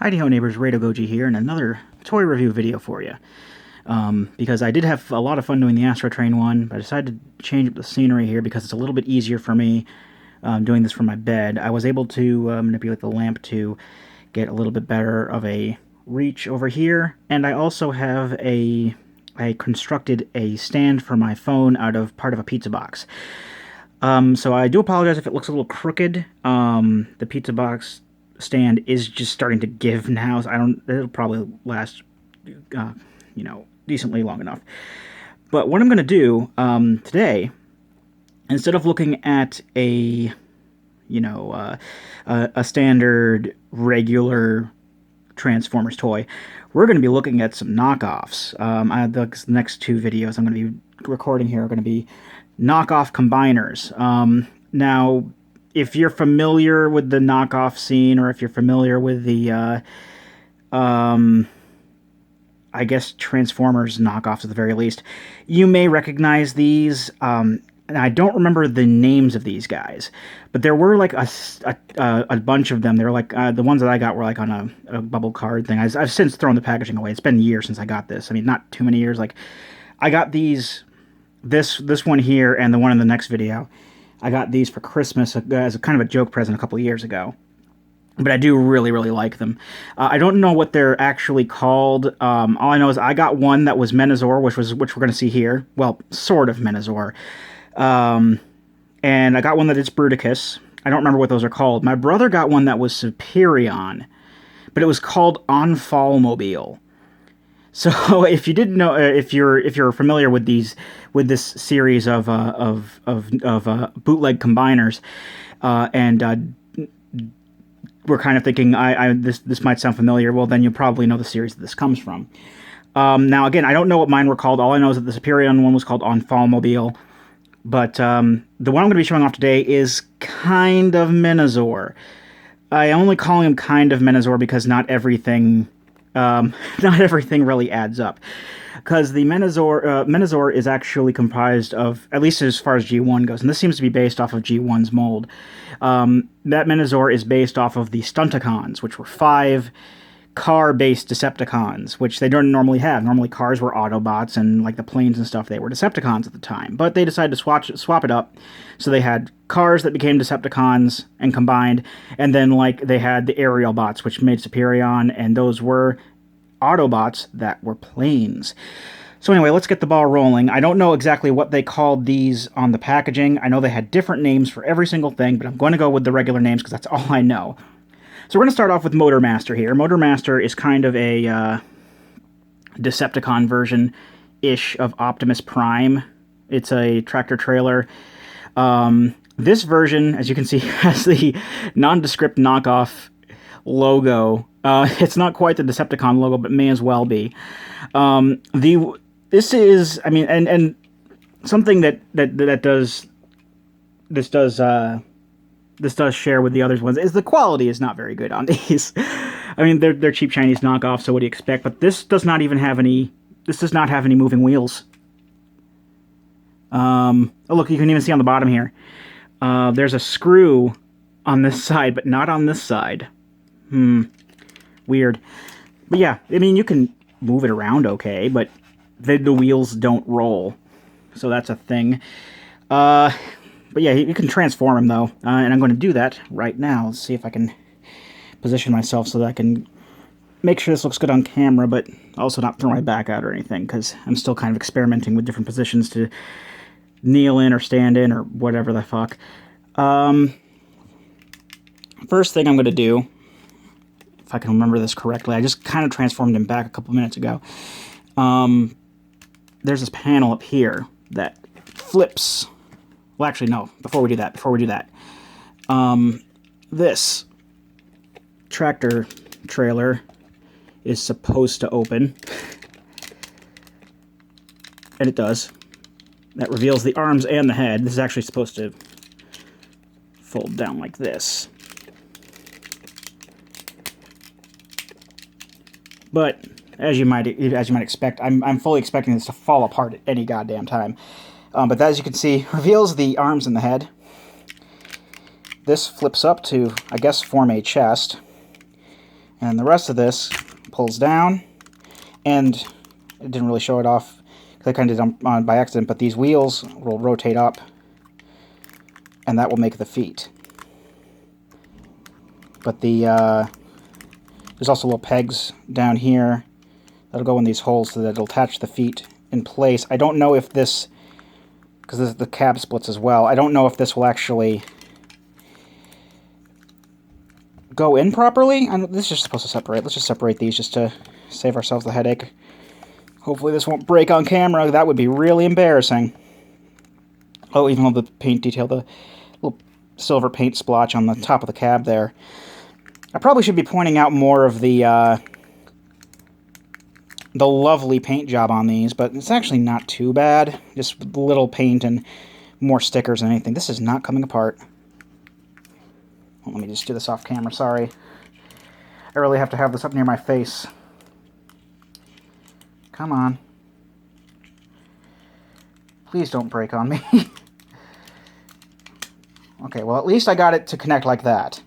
Hi-ho neighbors, Radio Goji here, and another toy review video for you. Because I did have a lot of fun doing the Astro Train one, but I decided to change up the scenery here because it's a little bit easier for me doing this from my bed. I was able to manipulate the lamp to get a little bit better of a reach over here, and I also have I constructed a stand for my phone out of part of a pizza box. So I do apologize if it looks a little crooked. The pizza box stand is just starting to give now. It'll probably last, decently long enough. But what I'm going to do today, instead of looking at a standard regular Transformers toy, we're going to be looking at some knockoffs. The next two videos I'm going to be recording here are going to be knockoff combiners. Now, if you're familiar with the knockoff scene, or if you're familiar with the, I guess, Transformers knockoffs at the very least, you may recognize these. And I don't remember the names of these guys, but there were like a bunch of them. They were like the ones that I got were like on a bubble card thing. I've since thrown the packaging away. It's been years since I got this. I mean, not too many years. Like, I got these, this one here and the one in the next video. I got these for Christmas as a kind of a joke present a couple of years ago. But I do really, really like them. I don't know what they're actually called. All I know is I got one that was Menazor, which we're going to see here. Well, sort of Menazor. And I got one that is Bruticus. I don't remember what those are called. My brother got one that was Superion, but it was called Onfallmobile. So if you didn't know, if you're familiar with this series of bootleg combiners, and we're kind of thinking this might sound familiar, well, then you'll probably know the series that this comes from. Now, again, I don't know what mine were called. All I know is that the Superion one was called Onfallmobile, but the one I'm going to be showing off today is kind of Menazor. I only call him kind of Menazor because not everything really adds up. Because the Menazor is actually comprised of, at least as far as G1 goes, and this seems to be based off of G1's mold. That Menazor is based off of the Stuntakons, which were 5 car-based Decepticons, which they don't normally have. Normally cars were Autobots, and like the planes and stuff, they were Decepticons at the time. But they decided to swap it up, so they had cars that became Decepticons and combined, and then like they had the aerial bots, which made Superion, and those were Autobots that were planes. So anyway, let's get the ball rolling. I don't know exactly what they called these on the packaging. I know they had different names for every single thing, but I'm going to go with the regular names because that's all I know. So we're going to start off with Motor Master here. Motor Master is kind of a Decepticon version-ish of Optimus Prime. It's a tractor-trailer. This version, as you can see, has the nondescript knockoff logo. It's not quite the Decepticon logo, but may as well be. This is, I mean, and something that this does share with the other ones is the quality is not very good on these. I mean, they're cheap Chinese knockoffs, so what do you expect? But this does not even have any. This does not have any moving wheels. Oh, look, you can even see on the bottom here. There's a screw on this side, but not on this side. Weird. But yeah, I mean, you can move it around okay, but the wheels don't roll. So that's a thing. But yeah, you can transform him, though. And I'm going to do that right now. Let's see if I can position myself so that I can make sure this looks good on camera, but also not throw my back out or anything, because I'm still kind of experimenting with different positions to kneel in or stand in or whatever the fuck. First thing I'm going to do, if I can remember this correctly, I just kind of transformed him back a couple minutes ago. There's this panel up here that flips. Well, actually, no. Before we do that, this tractor trailer is supposed to open, and it does. That reveals the arms and the head. This is actually supposed to fold down like this. But as you might expect, I'm fully expecting this to fall apart at any goddamn time. But as you can see, reveals the arms and the head. This flips up to, I guess, form a chest. And the rest of this pulls down, and it didn't really show it off because I kind of did it on by accident, but these wheels will rotate up, and that will make the feet. But there's also little pegs down here that'll go in these holes so that it'll attach the feet in place. I don't know if this, because the cab splits as well, I don't know if this will actually go in properly. This is just supposed to separate. Let's just separate these just to save ourselves the headache. Hopefully this won't break on camera. That would be really embarrassing. Oh, even though the paint detail, the little silver paint splotch on the top of the cab there. I probably should be pointing out more of the lovely paint job on these, but it's actually not too bad. Just little paint and more stickers than anything. This is not coming apart. Well, let me just do this off camera, sorry. I really have to have this up near my face. Come on. Please don't break on me. Okay, well at least I got it to connect like that.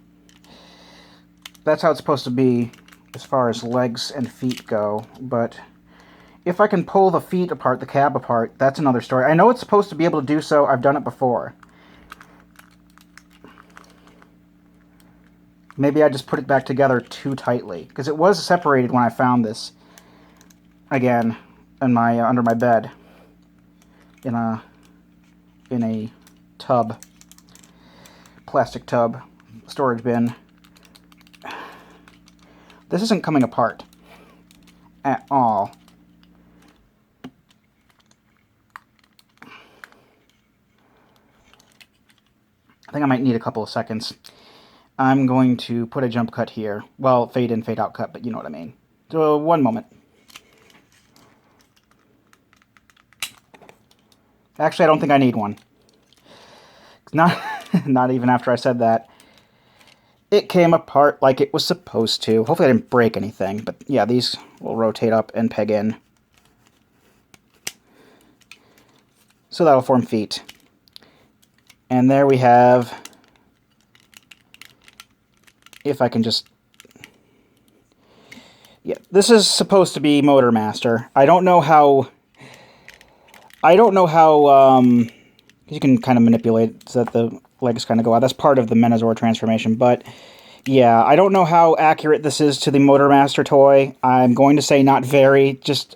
That's how it's supposed to be as far as legs and feet go, but if I can pull the feet apart, the cab apart, that's another story. I know it's supposed to be able to do so. I've done it before. Maybe I just put it back together too tightly, because it was separated when I found this. Again, in my under my bed, in a tub, plastic tub, storage bin. This isn't coming apart at all. I think I might need a couple of seconds. I'm going to put a jump cut here. Well, fade in, fade out cut, but you know what I mean. So, one moment. Actually, I don't think I need one. Not even after I said that. It came apart like it was supposed to. Hopefully I didn't break anything, but yeah, these will rotate up and peg in. So that'll form feet. And there we have, if I can just, yeah, this is supposed to be Motor Master. I don't know how you can kind of manipulate it so that the legs kind of go out. That's part of the Menazor transformation, but yeah, I don't know how accurate this is to the Motor Master toy. I'm going to say not very, just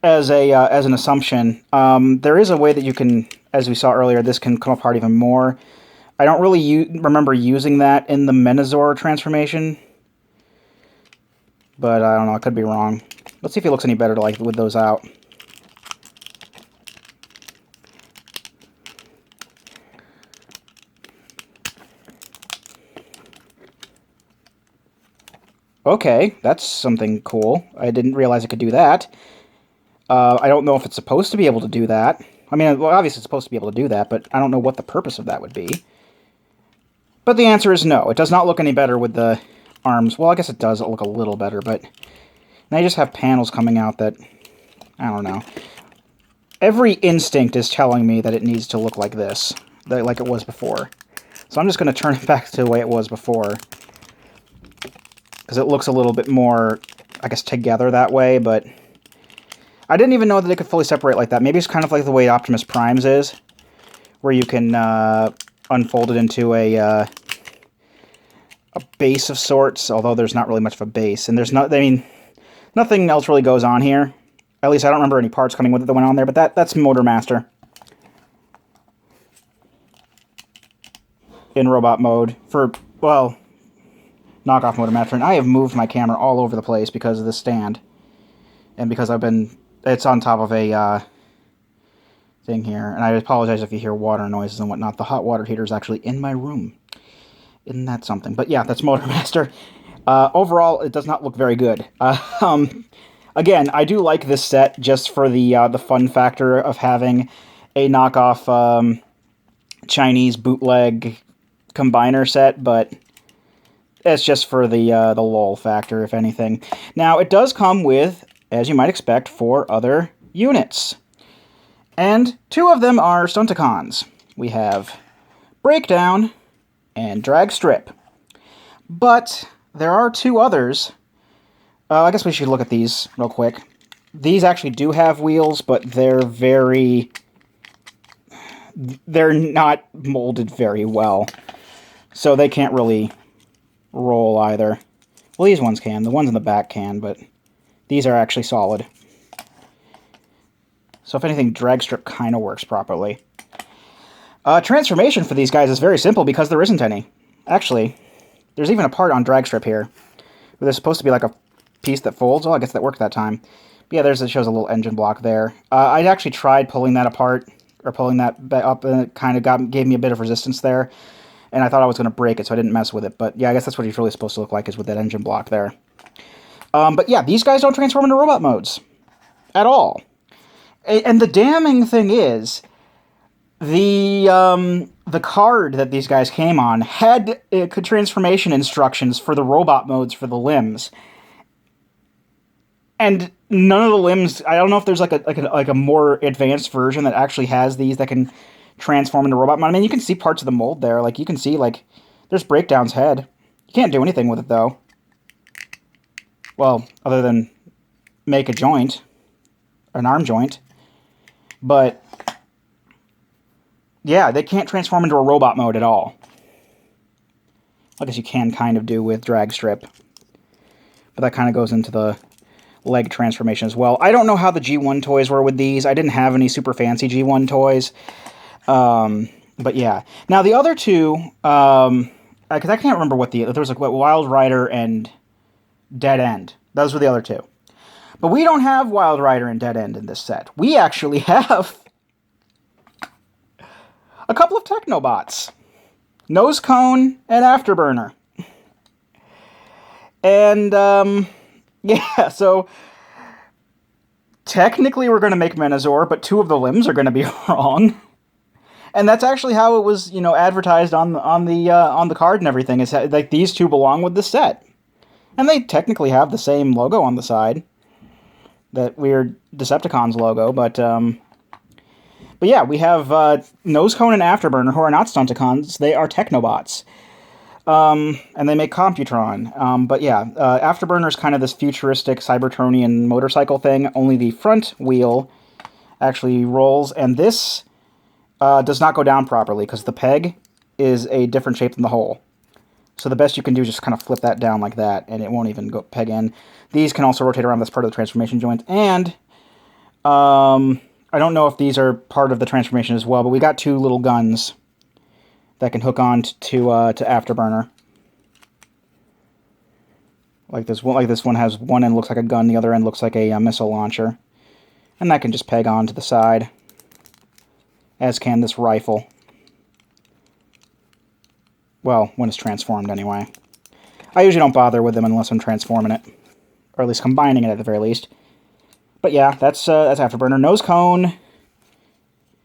as an assumption. There is a way that you can, as we saw earlier, this can come apart even more. I don't really remember using that in the Menazor transformation, but I don't know, I could be wrong. Let's see if it looks any better like with those out. Okay, that's something cool. I didn't realize it could do that. I don't know if it's supposed to be able to do that. I mean, well, obviously it's supposed to be able to do that, but I don't know what the purpose of that would be. But the answer is no. It does not look any better with the arms. Well, I guess it does look a little better, but now you just have panels coming out that, I don't know. Every instinct is telling me that it needs to look like this, like it was before. So I'm just going to turn it back to the way it was before, because it looks a little bit more, I guess, together that way, but I didn't even know that they could fully separate like that. Maybe it's kind of like the way Optimus Prime's is, where you can unfold it into a base of sorts, although there's not really much of a base. And there's not, I mean, nothing else really goes on here. At least I don't remember any parts coming with it that went on there, but that's Motor Master in robot mode for, well, knockoff Motor Master. And I have moved my camera all over the place because of this stand. And because it's on top of a thing here. And I apologize if you hear water noises and whatnot. The hot water heater is actually in my room. Isn't that something? But yeah, that's Motor Master. Overall, it does not look very good. Again, I do like this set just for the fun factor of having a knockoff Chinese bootleg combiner set, but it's just for the lol factor, if anything. Now, it does come with, as you might expect, 4 other units. And 2 of them are Takons. We have Breakdown and Drag Strip. But there are two others. I guess we should look at these real quick. These actually do have wheels, but they're not molded very well. So they can't really roll either. Well, these ones can. The ones in the back can, but these are actually solid. So if anything, drag strip kind of works properly. Transformation for these guys is very simple because there isn't any. Actually, there's even a part on drag strip here where there's supposed to be like a piece that folds. Oh, I guess that worked that time. But yeah, it shows a little engine block there. I actually tried pulling that apart, or pulling that up, and it kind of gave me a bit of resistance there. And I thought I was going to break it, so I didn't mess with it. But yeah, I guess that's what he's really supposed to look like, is with that engine block there. But yeah, these guys don't transform into robot modes at all. And the damning thing is, the card that these guys came on had transformation instructions for the robot modes for the limbs, and none of the limbs. I don't know if there's like a more advanced version that actually has these that can transform into robot mode. I mean, you can see parts of the mold there. Like you can see like there's Breakdown's head. You can't do anything with it though. Well, other than make a joint, an arm joint. But yeah, they can't transform into a robot mode at all. I guess you can kind of do with drag strip. But that kind of goes into the leg transformation as well. I don't know how the G1 toys were with these. I didn't have any super fancy G1 toys. But yeah. Now the other two, because I can't remember what there was like Wild Rider and Dead End. Those were the other two. But we don't have Wild Rider and Dead End in this set. We actually have a couple of Technobots. Nose Cone and Afterburner. And, yeah, so technically we're going to make Menazor, but two of the limbs are going to be wrong. And that's actually how it was, advertised on the card and everything. Is like these two belong with the set. And they technically have the same logo on the side. That weird Decepticons logo, but yeah, we have Nose Cone and Afterburner, who are not Stunticons. They are Technobots. And they make Computron. But yeah, Afterburner is kind of this futuristic Cybertronian motorcycle thing. Only the front wheel actually rolls, and this does not go down properly because the peg is a different shape than the hole. So the best you can do is just kind of flip that down like that, and it won't even go peg in. These can also rotate around. That's part of the transformation joint. And I don't know if these are part of the transformation as well, but we got two little guns that can hook on to Afterburner. Like this one has one end looks like a gun, the other end looks like a missile launcher. And that can just peg on to the side, as can this rifle. Well, when it's transformed anyway. I usually don't bother with them unless I'm transforming it. Or at least combining it at the very least. But yeah, that's Afterburner. Nose Cone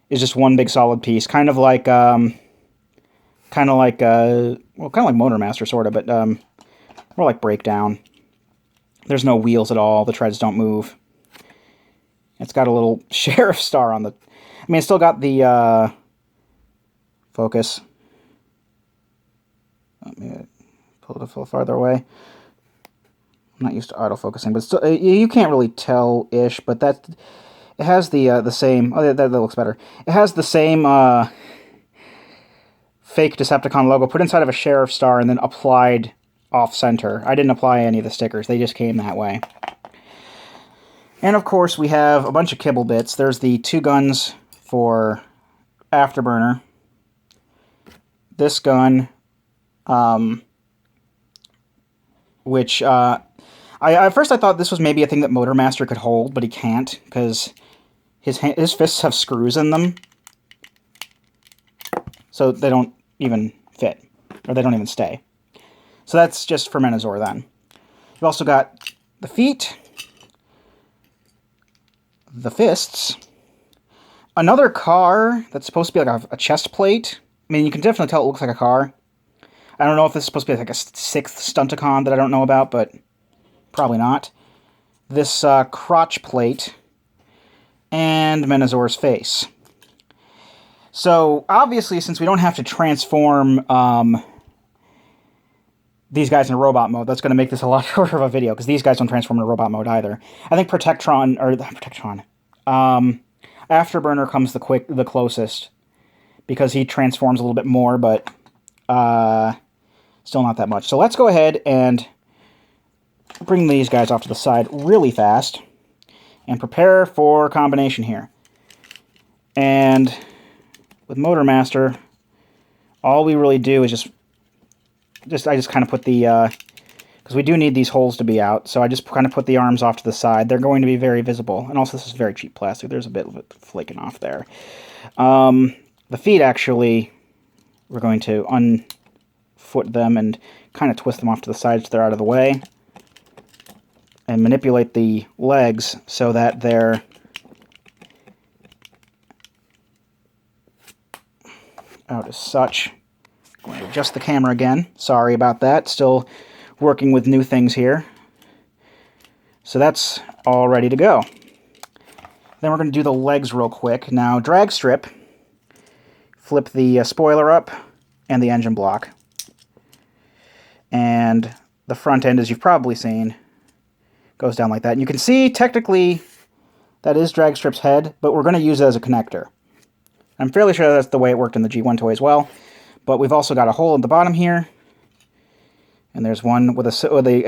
is just one big solid piece. Kind of like Motormaster, sort of, but more like Breakdown. There's no wheels at all. The treads don't move. It's got a little sheriff star on the... I mean, it's still got the focus. Let me pull it a little farther away. I'm not used to autofocusing, but still, you can't really tell-ish, but it has the same... Oh, that looks better. It has the same fake Decepticon logo put inside of a sheriff star and then applied off-center. I didn't apply any of the stickers. They just came that way. And, of course, we have a bunch of kibble bits. There's the two guns for Afterburner. This gun, which... at first I thought this was maybe a thing that Motormaster could hold, but he can't, because his fists have screws in them. So they don't even fit, or they don't even stay. So that's just for Menazor then. We've also got the feet, the fists, another car that's supposed to be like a chest plate. I mean, you can definitely tell it looks like a car. I don't know if this is supposed to be like a sixth Stunticon that I don't know about, but probably not. This crotch plate, and Menazor's face. So, obviously, since we don't have to transform these guys in robot mode. That's going to make this a lot shorter of a video, because these guys don't transform into robot mode either. I think Afterburner comes the closest, because he transforms a little bit more, but still not that much. So let's go ahead and bring these guys off to the side really fast and prepare for combination here. And with Motor Master, all we really do is I just kind of put the, because we do need these holes to be out, so I just kind of put the arms off to the side. They're going to be very visible, and also this is very cheap plastic. There's a bit of it flaking off there. The feet, actually, we're going to unfoot them and kind of twist them off to the side so they're out of the way, and manipulate the legs so that they're out as such. I'm going to adjust the camera again. Sorry about that. Still working with new things here. So that's all ready to go. Then we're going to do the legs real quick. Now, drag strip. Flip the spoiler up and the engine block. And the front end, as you've probably seen, goes down like that. And you can see, technically, that is drag strip's head, but we're going to use it as a connector. I'm fairly sure that's the way it worked in the G1 toy as well. But we've also got a hole at the bottom here. And there's one with a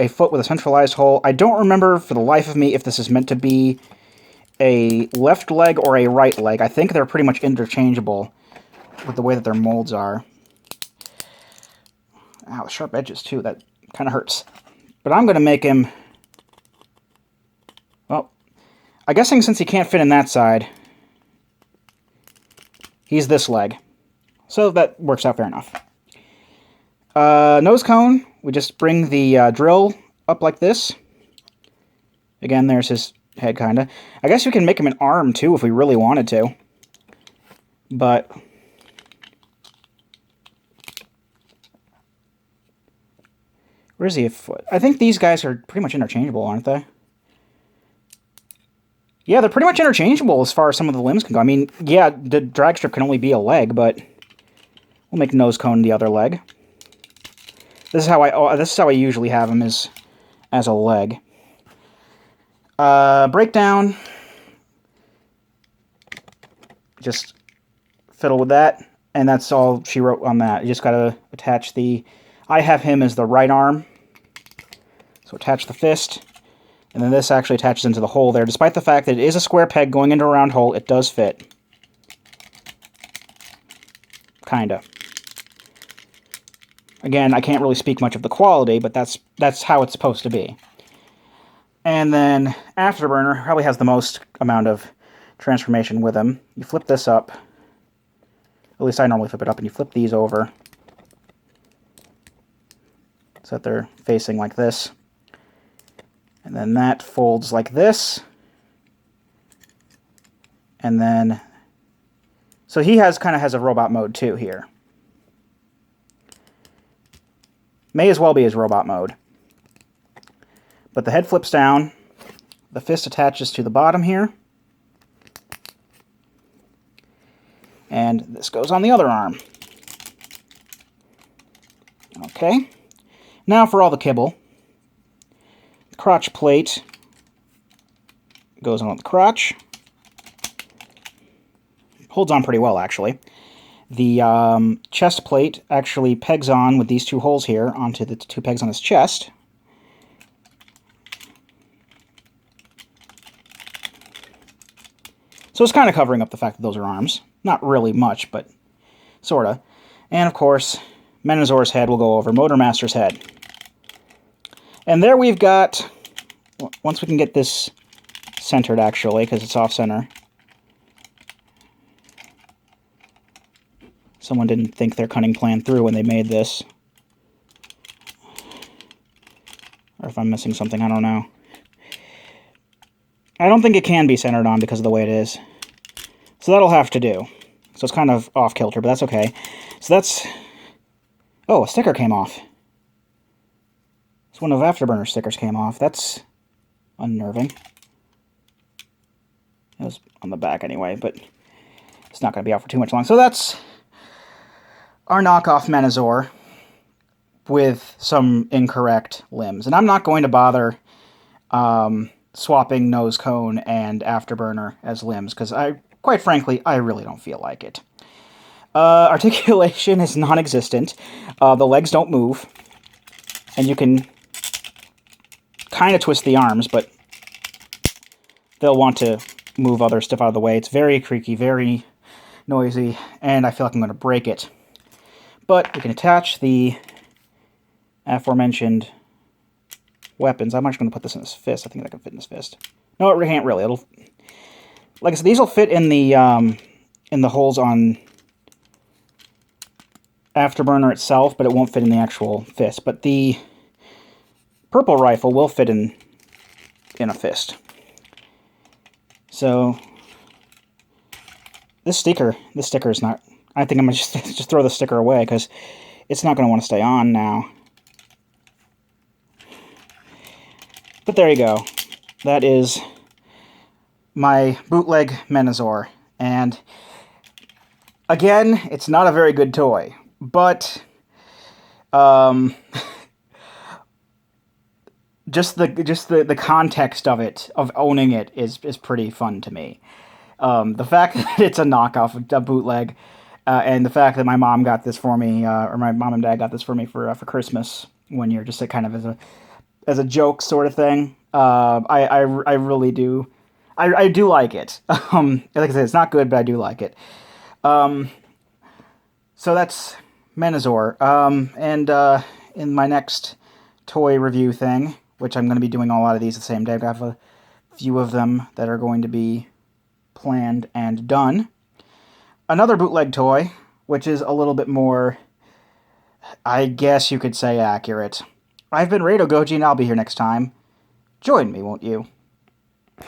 foot with a centralized hole. I don't remember for the life of me if this is meant to be a left leg or a right leg. I think they're pretty much interchangeable with the way that their molds are. Ow, sharp edges too. That kind of hurts. But I'm going to make him... Well, I'm guessing since he can't fit in that side, he's this leg. So that works out fair enough. Nose cone, we just bring the drill up like this. Again, there's his head, kind of. I guess we can make him an arm, too, if we really wanted to. But... where's he a foot? I think these guys are pretty much interchangeable, aren't they? Yeah, they're pretty much interchangeable as far as some of the limbs can go. I mean, yeah, the drag strip can only be a leg, but we'll make nose cone the other leg. This is how I usually have him, is as a leg. Breakdown. Just fiddle with that, and that's all she wrote on that. You just gotta attach the... I have him as the right arm, so attach the fist, and then this actually attaches into the hole there. Despite the fact that it is a square peg going into a round hole, it does fit. Kinda. Again, I can't really speak much of the quality, but that's how it's supposed to be. And then Afterburner probably has the most amount of transformation with him. You flip this up. At least I normally flip it up, and you flip these over so that they're facing like this. And then that folds like this. And then... so he kind of has a robot mode too here. May as well be his robot mode. But the head flips down. The fist attaches to the bottom here. And this goes on the other arm. Okay. Now for all the kibble. The crotch plate goes on the crotch. Holds on pretty well, actually. The chest plate actually pegs on with these two holes here onto the two pegs on his chest. So it's kind of covering up the fact that those are arms. Not really much, but sort of. And of course, Menazor's head will go over Motor Master's head. And there we've got, once we can get this centered actually, because it's off-center. Someone didn't think their cunning plan through when they made this. Or if I'm missing something, I don't know. I don't think it can be centered on because of the way it is. So that'll have to do. So it's kind of off-kilter, but that's okay. So that's... oh, a sticker came off. It's one of Afterburner's stickers came off. That's unnerving. It was on the back anyway, but it's not going to be out for too much long. So that's our knockoff Menazor. with some incorrect limbs. And I'm not going to bother swapping nose cone and afterburner as limbs, because quite frankly, I really don't feel like it. Articulation is non-existent. The legs don't move. And you can kind of twist the arms, but they'll want to move other stuff out of the way. It's very creaky, very noisy, and I feel like I'm going to break it. But we can attach the aforementioned weapons. I'm actually going to put this in his fist. I think that can fit in his fist. No, it can't really. It'll, like I said, these will fit in the holes on Afterburner itself, but it won't fit in the actual fist. But the purple rifle will fit in a fist. So this sticker is not. I think I'm gonna just throw the sticker away because it's not gonna want to stay on now. But there you go. That is my bootleg Menazor, and again, it's not a very good toy, but just the context of it, of owning it, is pretty fun to me. The fact that it's a knockoff, a bootleg, and the fact that my mom got this for me, or my mom and dad got this for me for Christmas one year, just kind of as a joke sort of thing. I really do. I do like it. Like I said, it's not good, but I do like it. So that's Menazor. And in my next toy review thing, which I'm going to be doing a lot of these the same day, I have a few of them that are going to be planned and done. Another bootleg toy, which is a little bit more, I guess you could say, accurate. I've been Rado Goji, and I'll be here next time. Join me, won't you?